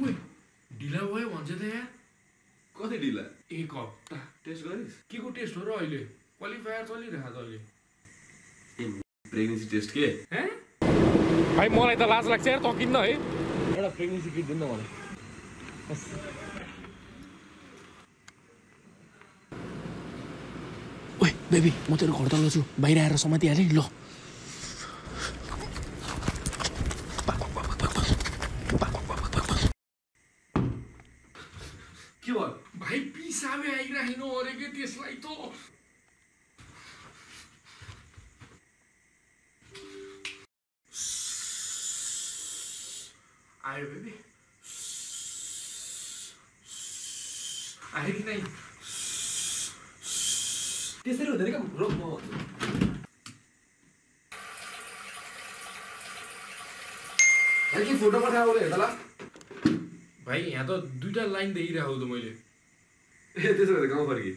उइ ढिला भयो भन्छ त यार कति ढिला 1 हप्ता टेस्ट गरिस् के को टेस्ट हो र अहिले क्वालिफायर चलिरहेको छ अहिले प्रेग्नेन्सी टेस्ट के हैं भाइ मलाई त लाज लाग्छ यार त किन्न है एउटा प्रेग्नेन्सी किट दिनु न मलाई ओइ बेबी म तेरो घर तल्लो छु बाहिर आएर समातिहालेँ ल के भयो भाइ पिसाबे आइराख्नु अरे के त्यसलाई त आयो बेबी आयो कि नै त्यसरी हुँदैन क्या रोक म के फोटो पठाएको हेर्दा ल भाइ यहाँ त 2टा लाइन देखिरहेको त मैले ए त्यसो भए गाउँ फर्की